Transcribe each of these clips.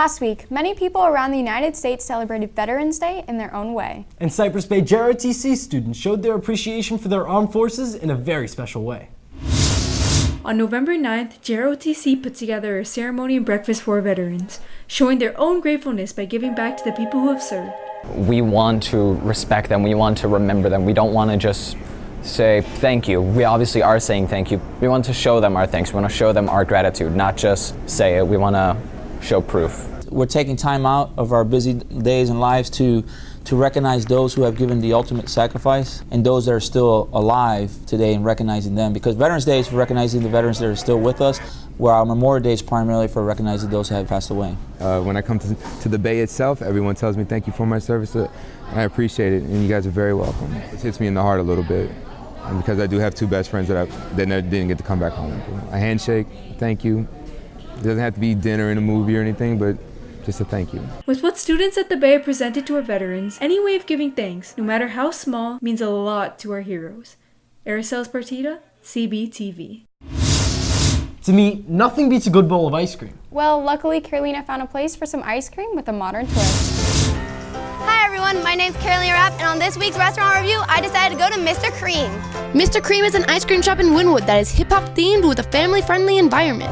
Last week, many people around the United States celebrated Veterans Day in their own way. And Cypress Bay JROTC students showed their appreciation for their armed forces in a very special way. On November 9th, JROTC put together a ceremony and breakfast for veterans, showing their own gratefulness by giving back to the people who have served. We want to respect them, we want to remember them, we don't want to just say thank you. We obviously are saying thank you. We want to show them our thanks, we want to show them our gratitude, not just say it, we want to show proof. We're taking time out of our busy days and lives to recognize those who have given the ultimate sacrifice and those that are still alive today and recognizing them. Because Veterans Day is for recognizing the veterans that are still with us, where our Memorial Day is primarily for recognizing those who have passed away. When I come to the Bay itself, everyone tells me thank you for my service. I appreciate it, and you guys are very welcome. It hits me in the heart a little bit, and because I do have two best friends that never didn't get to come back home. A handshake, thank you. It doesn't have to be dinner and a movie or anything, but just a thank you. With what students at the Bay presented to our veterans, any way of giving thanks, no matter how small, means a lot to our heroes. Araceli Partida, CBTV. To me, nothing beats a good bowl of ice cream. Well, luckily, Carolina found a place for some ice cream with a modern twist. Hi everyone, my name's Carolina Rapp, and on this week's restaurant review, I decided to go to Mr. Cream. Mr. Cream is an ice cream shop in Wynwood that is hip-hop themed with a family-friendly environment.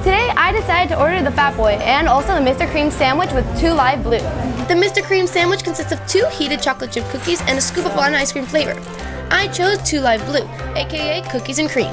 Today, I decided to order the Fat Boy and also the Mr. Cream sandwich with 2 live blue. The Mr. Cream sandwich consists of 2 heated chocolate chip cookies and a scoop of vanilla ice cream flavor. I chose 2 live blue, aka cookies and cream.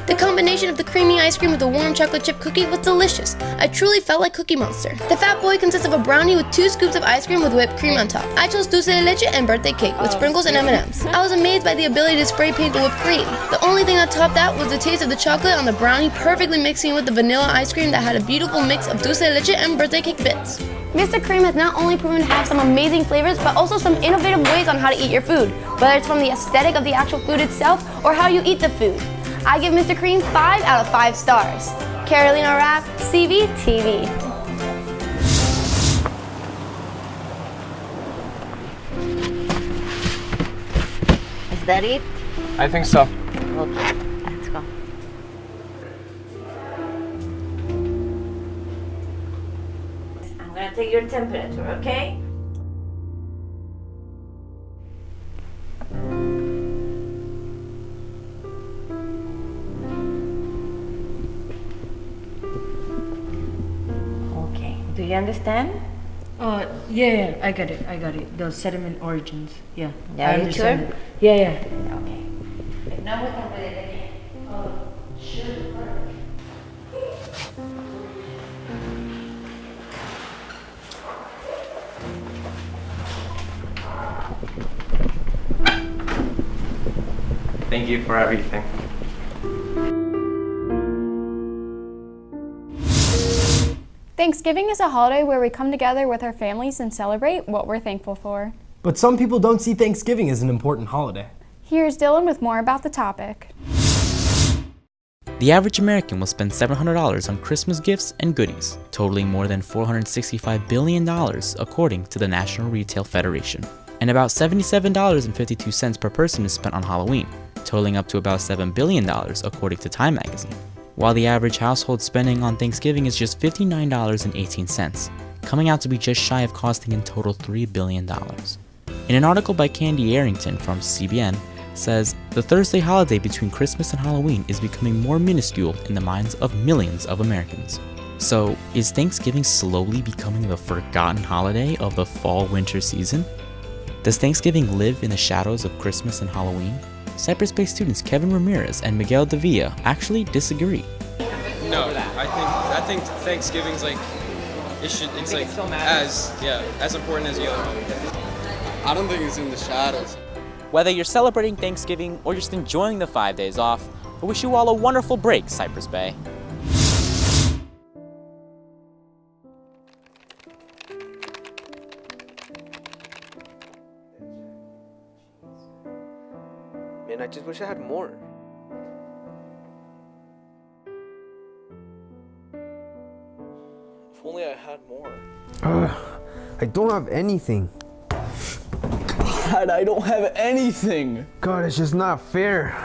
The combination of the creamy ice cream with the warm chocolate chip cookie was delicious. I truly felt like Cookie Monster. The Fat Boy consists of a brownie with 2 scoops of ice cream with whipped cream on top. I chose dulce de leche and birthday cake with sprinkles and M&Ms. I was amazed by the ability to spray paint the whipped cream. The only thing that topped that was the taste of the chocolate on the brownie perfectly mixing with the vanilla ice cream that had a beautiful mix of dulce de leche and birthday cake bits. Mr. Cream has not only proven to have some amazing flavors, but also some innovative ways on how to eat your food, whether it's from the aesthetic of the actual food itself or how you eat the food. I give Mr. Cream 5 out of 5 stars. Carolina Rapp, CBTV. Is that it? I think so. Okay, let's go. I'm gonna take your temperature, okay? Okay, do you understand? Yeah, I got it. The sediment origins. Yeah, Yeah, I you understand. sure? Yeah. Okay. If not, we can put it again. Oh, sure. Thank you for everything. Thanksgiving is a holiday where we come together with our families and celebrate what we're thankful for. But some people don't see Thanksgiving as an important holiday. Here's Dylan with more about the topic. The average American will spend $700 on Christmas gifts and goodies, totaling more than $465 billion according to the National Retail Federation. And about $77.52 per person is spent on Halloween, totaling up to about $7 billion according to Time magazine. While the average household spending on Thanksgiving is just $59.18, coming out to be just shy of costing in total $3 billion. In an article by Candy Arrington from CBN, says the Thursday holiday between Christmas and Halloween is becoming more minuscule in the minds of millions of Americans. So, is Thanksgiving slowly becoming the forgotten holiday of the fall-winter season? Does Thanksgiving live in the shadows of Christmas and Halloween? Cypress Bay students Kevin Ramirez and Miguel Davilla actually disagree. No, I think Thanksgiving's like it's like as important as the other one. I don't think it's in the shadows. Whether you're celebrating Thanksgiving or just enjoying the 5 days off, I wish you all a wonderful break, Cypress Bay. Man, I just wish I had more. If only I had more. I don't have anything. God, I don't have anything. God, it's just not fair.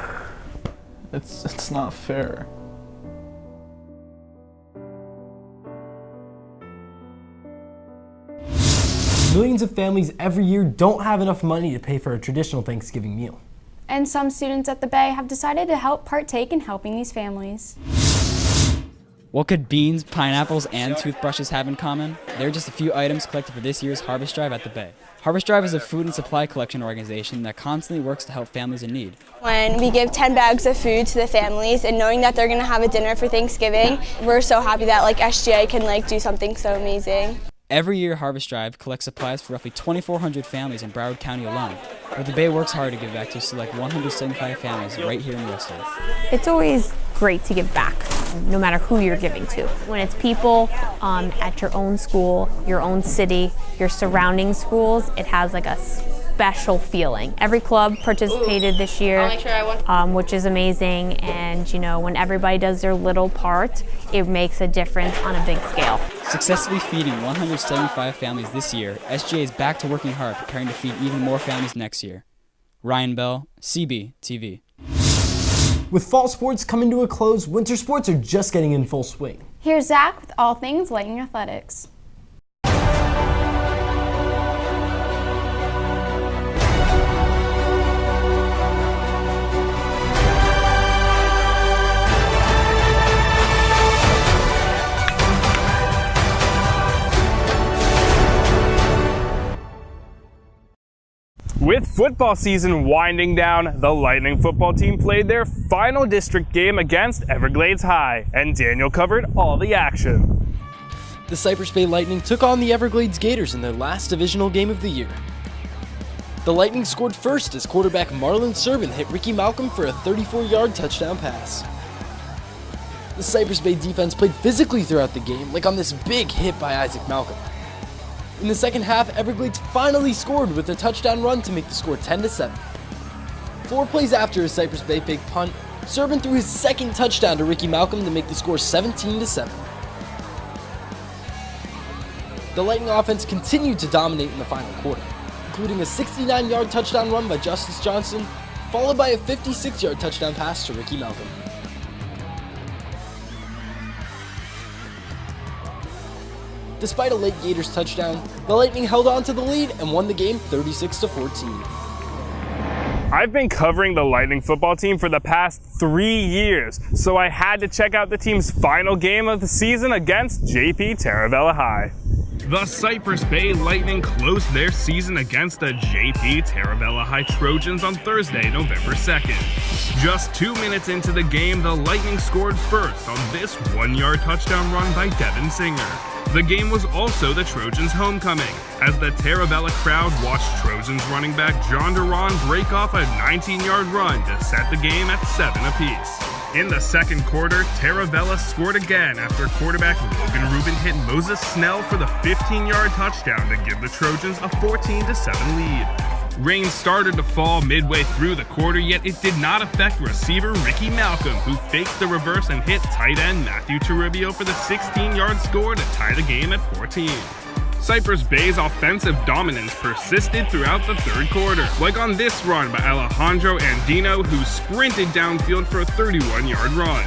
It's not fair. Millions of families every year don't have enough money to pay for a traditional Thanksgiving meal. And some students at the Bay have decided to help partake in helping these families. What could beans, pineapples, and toothbrushes have in common? They're just a few items collected for this year's Harvest Drive at the Bay. Harvest Drive is a food and supply collection organization that constantly works to help families in need. When we give 10 bags of food to the families and knowing that they're going to have a dinner for Thanksgiving, we're so happy that SGA can do something so amazing. Every year, Harvest Drive collects supplies for roughly 2,400 families in Broward County alone, but the Bay works hard to give back to select 175 families right here in Worcester. It's always great to give back, no matter who you're giving to. When it's people at your own school, your own city, your surrounding schools, it has a special feeling. Every club participated this year, which is amazing, and when everybody does their little part, it makes a difference on a big scale. Successfully feeding 175 families this year, SGA is back to working hard, preparing to feed even more families next year. Ryan Bell, CB TV. With fall sports coming to a close, winter sports are just getting in full swing. Here's Zach with all things Lightning Athletics. With football season winding down, the Lightning football team played their final district game against Everglades High, and Daniel covered all the action. The Cypress Bay Lightning took on the Everglades Gators in their last divisional game of the year. The Lightning scored first as quarterback Marlon Serban hit Ricky Malcolm for a 34-yard touchdown pass. The Cypress Bay defense played physically throughout the game, like on this big hit by Isaac Malcolm. In the second half, Everglades finally scored with a touchdown run to make the score 10-7. 4 plays after a Cypress Bay fake punt, Serban threw his second touchdown to Ricky Malcolm to make the score 17-7. The Lightning offense continued to dominate in the final quarter, including a 69-yard touchdown run by Justice Johnson, followed by a 56-yard touchdown pass to Ricky Malcolm. Despite a late Gators touchdown, the Lightning held on to the lead and won the game 36-14. I've been covering the Lightning football team for the past 3 years, so I had to check out the team's final game of the season against JP Taravella High. The Cypress Bay Lightning closed their season against the JP Taravella High Trojans on Thursday, November 2nd. Just 2 minutes into the game, the Lightning scored first on this 1-yard touchdown run by Devin Singer. The game was also the Trojans' homecoming, as the Taravella crowd watched Trojans running back John Duran break off a 19-yard run to set the game at 7 apiece. In the second quarter, Taravella scored again after quarterback Logan Rubin hit Moses Snell for the 15-yard touchdown to give the Trojans a 14-7 lead. Rain started to fall midway through the quarter, yet it did not affect receiver Ricky Malcolm, who faked the reverse and hit tight end Matthew Toribio for the 16-yard score to tie the game at 14. Cypress Bay's offensive dominance persisted throughout the third quarter, like on this run by Alejandro Andino, who sprinted downfield for a 31-yard run.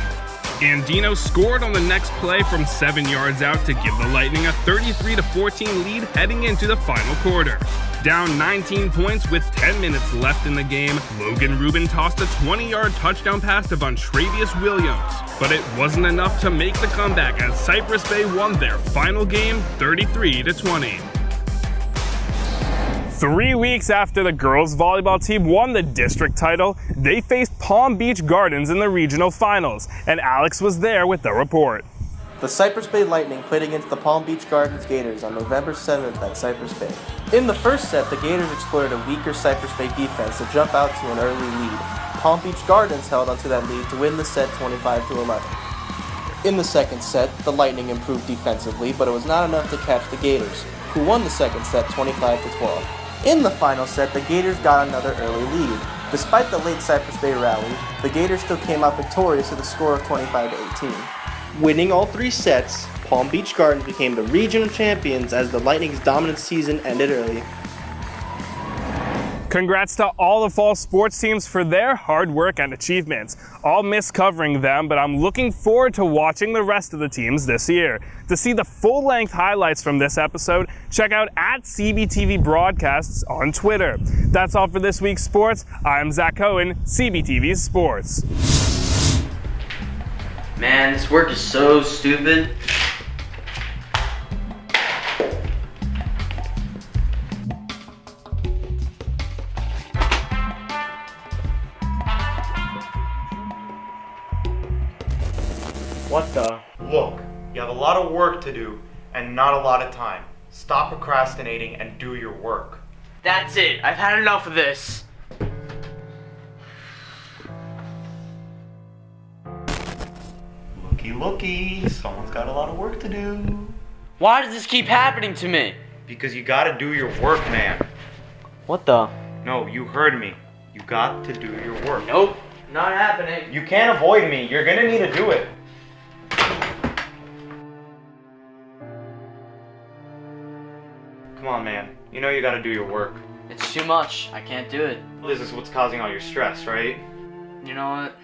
Andino scored on the next play from 7 yards out to give the Lightning a 33-14 lead heading into the final quarter. Down 19 points with 10 minutes left in the game, Logan Rubin tossed a 20-yard touchdown pass to Vontravius Williams, but it wasn't enough to make the comeback as Cypress Bay won their final game 33-20. 3 weeks after the girls volleyball team won the district title, they faced Palm Beach Gardens in the regional finals, and Alex was there with the report. The Cypress Bay Lightning played against the Palm Beach Gardens Gators on November 7th at Cypress Bay. In the first set, the Gators exploited a weaker Cypress Bay defense to jump out to an early lead. Palm Beach Gardens held onto that lead to win the set 25-11. In the second set, the Lightning improved defensively, but it was not enough to catch the Gators, who won the second set 25-12. In the final set, the Gators got another early lead. Despite the late Cypress Bay rally, the Gators still came out victorious with a score of 25-18. Winning all 3 sets, Palm Beach Gardens became the regional champions as the Lightning's dominant season ended early. Congrats to all the fall sports teams for their hard work and achievements. I'll miss covering them, but I'm looking forward to watching the rest of the teams this year. To see the full-length highlights from this episode, check out @CBTV Broadcasts on Twitter. That's all for this week's sports. I'm Zach Cohen, CBTV Sports. Man, this work is so stupid. What the? Look, you have a lot of work to do and not a lot of time. Stop procrastinating and do your work. That's it. I've had enough of this. Looky, someone's got a lot of work to do. Why does this keep happening to me? Because you gotta do your work, man. What the? No, you heard me. You got to do your work. Nope, not happening. You can't avoid me. You're gonna need to do it. Come on, man. You know you gotta do your work. It's too much. I can't do it. This is what's causing all your stress, right? You know what?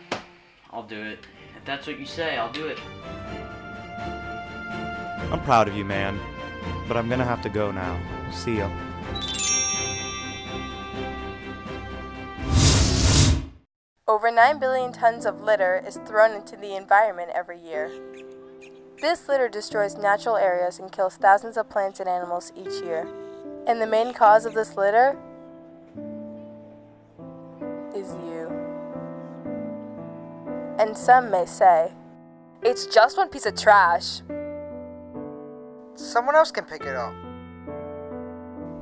I'll do it. If that's what you say, I'll do it. I'm proud of you, man. But I'm gonna have to go now. See ya. Over 9 billion tons of litter is thrown into the environment every year. This litter destroys natural areas and kills thousands of plants and animals each year. And the main cause of this litter is you. And some may say, it's just one piece of trash. Someone else can pick it up.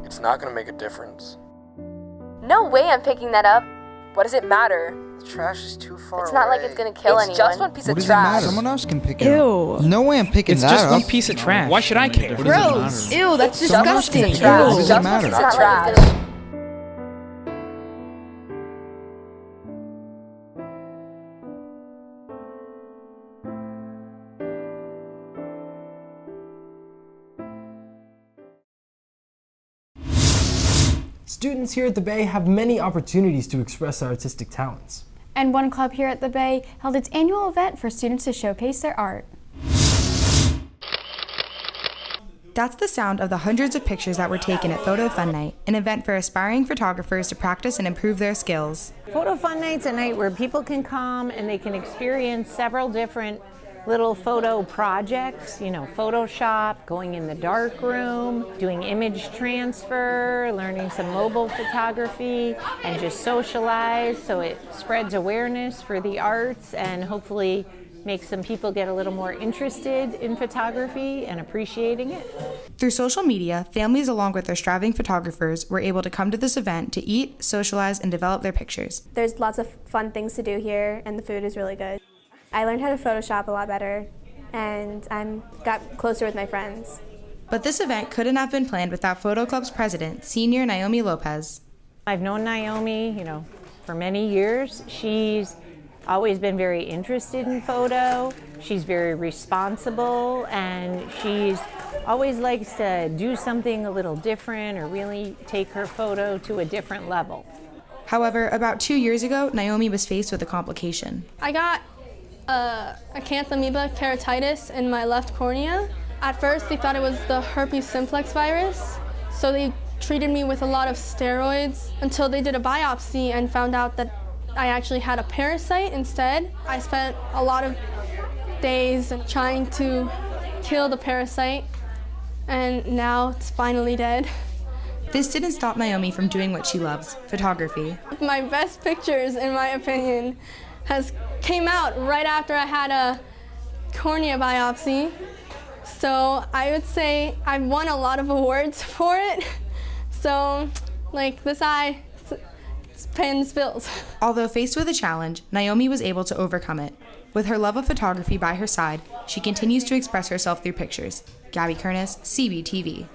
It's not gonna make a difference. No way I'm picking that up. What does it matter? The trash is too far away. It's not like it's gonna kill anyone. It's just one piece of What does it trash. matter? Someone else can pick it up. No way I'm picking It's that just up. one piece of trash. Why should I care? Gross. Ew, that's Someone else can disgusting. pick it up. What does it Just one matter? piece of trash. Students here at the Bay have many opportunities to express their artistic talents. And one club here at the Bay held its annual event for students to showcase their art. That's the sound of the hundreds of pictures that were taken at Photo Fun Night, an event for aspiring photographers to practice and improve their skills. Photo Fun Night's a night where people can come and they can experience several different little photo projects, you know, Photoshop, going in the dark room, doing image transfer, learning some mobile photography, and just socialize so it spreads awareness for the arts and hopefully makes some people get a little more interested in photography and appreciating it. Through social media, families along with their striving photographers were able to come to this event to eat, socialize, and develop their pictures. There's lots of fun things to do here, and the food is really good. I learned how to Photoshop a lot better, and I got closer with my friends. But this event couldn't have been planned without Photo Club's president, Senior Naomi Lopez. I've known Naomi, you know, for many years. She's always been very interested in photo. She's very responsible, and she's always likes to do something a little different or really take her photo to a different level. However, about 2 years ago, Naomi was faced with a complication. I got acanthamoeba keratitis in my left cornea. At first, they thought it was the herpes simplex virus, so they treated me with a lot of steroids until they did a biopsy and found out that I actually had a parasite instead. I spent a lot of days trying to kill the parasite, and now it's finally dead. This didn't stop Naomi from doing what she loves, photography. My best pictures, in my opinion, came out right after I had a cornea biopsy. So I would say I've won a lot of awards for it. So, like, this eye, it's paying its bills. Although faced with a challenge, Naomi was able to overcome it. With her love of photography by her side, she continues to express herself through pictures. Gabby Kernis, CBTV.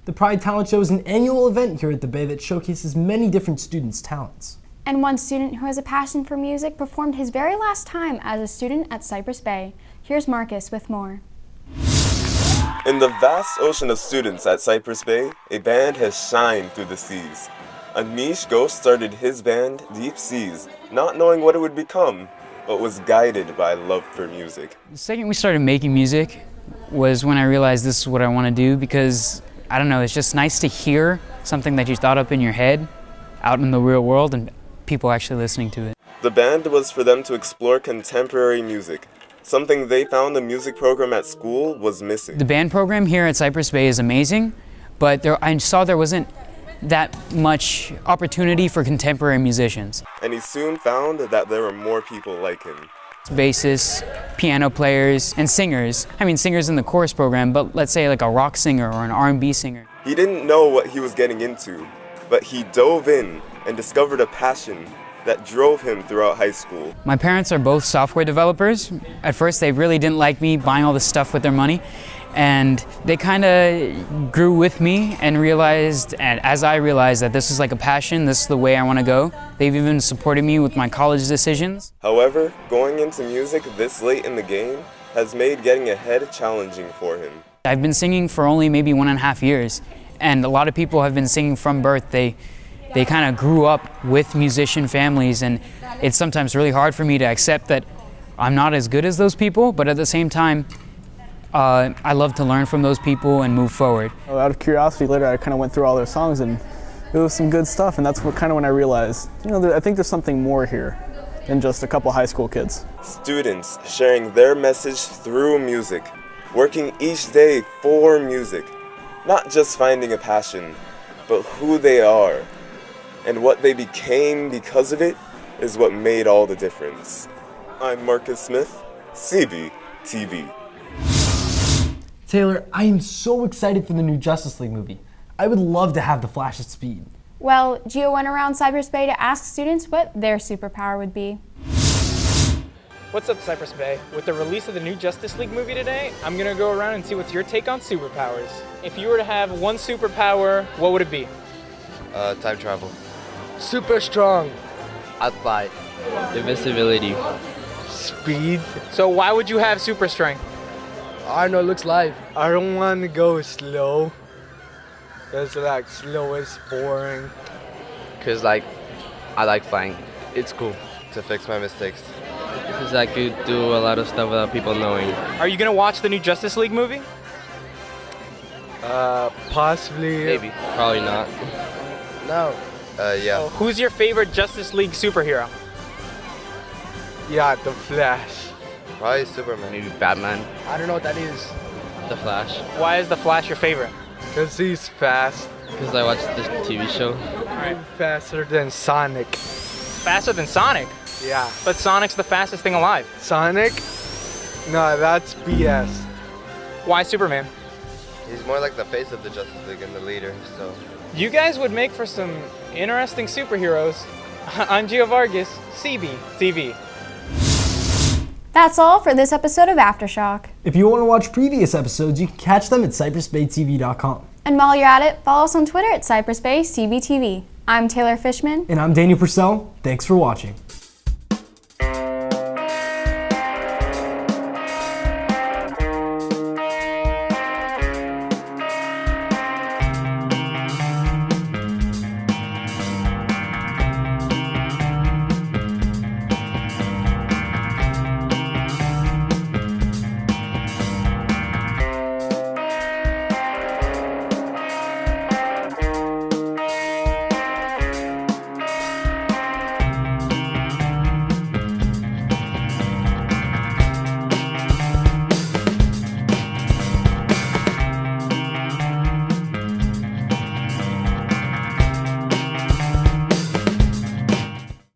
The Pride Talent Show is an annual event here at the Bay that showcases many different students' talents. And one student who has a passion for music performed his very last time as a student at Cypress Bay. Here's Marcus with more. In the vast ocean of students at Cypress Bay, a band has shined through the seas. Anish Ghosh started his band, Deep Seas, not knowing what it would become, but was guided by love for music. The second we started making music was when I realized this is what I want to do, because, I don't know, it's just nice to hear something that you thought up in your head out in the real world and people actually listening to it. The band was for them to explore contemporary music, something they found the music program at school was missing. The band program here at Cypress Bay is amazing, but I saw there wasn't that much opportunity for contemporary musicians. And he soon found that there were more people like him. Bassists, piano players, and singers. I mean, singers in the chorus program, but let's say like a rock singer or an R&B singer. He didn't know what he was getting into, but he dove in and discovered a passion that drove him throughout high school. My parents are both software developers. At first, they really didn't like me buying all this stuff with their money, and they kind of grew with me and realized, and as I realized, that this is like a passion, this is the way I want to go. They've even supported me with my college decisions. However, going into music this late in the game has made getting ahead challenging for him. I've been singing for only maybe 1.5 years, and a lot of people have been singing from birth. They kind of grew up with musician families, and it's sometimes really hard for me to accept that I'm not as good as those people, but at the same time, I love to learn from those people and move forward. Out of curiosity, later I kind of went through all their songs, and it was some good stuff, and that's when I realized, I think there's something more here than just a couple high school kids. Students sharing their message through music, working each day for music, not just finding a passion, but who they are. And what they became because of it is what made all the difference. I'm Marcus Smith, CBTV. Taylor, I am so excited for the new Justice League movie. I would love to have the Flash's speed. Well, Gio went around Cypress Bay to ask students what their superpower would be. What's up, Cypress Bay? With the release of the new Justice League movie today, I'm gonna go around and see what's your take on superpowers. If you were to have one superpower, what would it be? Time travel. Super strong. I'd fight. Invisibility. Speed. So why would you have super strength? I know, it looks live. I don't want to go slow. Because slow is boring. Cause I like flying. It's cool. To fix my mistakes. Because I could do a lot of stuff without people knowing. Are you gonna watch the new Justice League movie? Possibly. Maybe. Probably not. No. Yeah. Oh, who's your favorite Justice League superhero? Yeah, the Flash. Probably Superman. Maybe Batman. I don't know what that is. The Flash. Why is the Flash your favorite? Because he's fast. Because I watched the TV show. Alright. Faster than Sonic. Faster than Sonic? Yeah. But Sonic's the fastest thing alive. Sonic? No, that's BS. Why Superman? He's more like the face of the Justice League and the leader, so. You guys would make for some interesting superheroes. I'm Gio Vargas, CBTV. That's all for this episode of Aftershock. If you want to watch previous episodes, you can catch them at cypressbaytv.com. And while you're at it, follow us on Twitter at Cypress Bay CBTV. I'm Taylor Fishman. And I'm Daniel Purcell. Thanks for watching.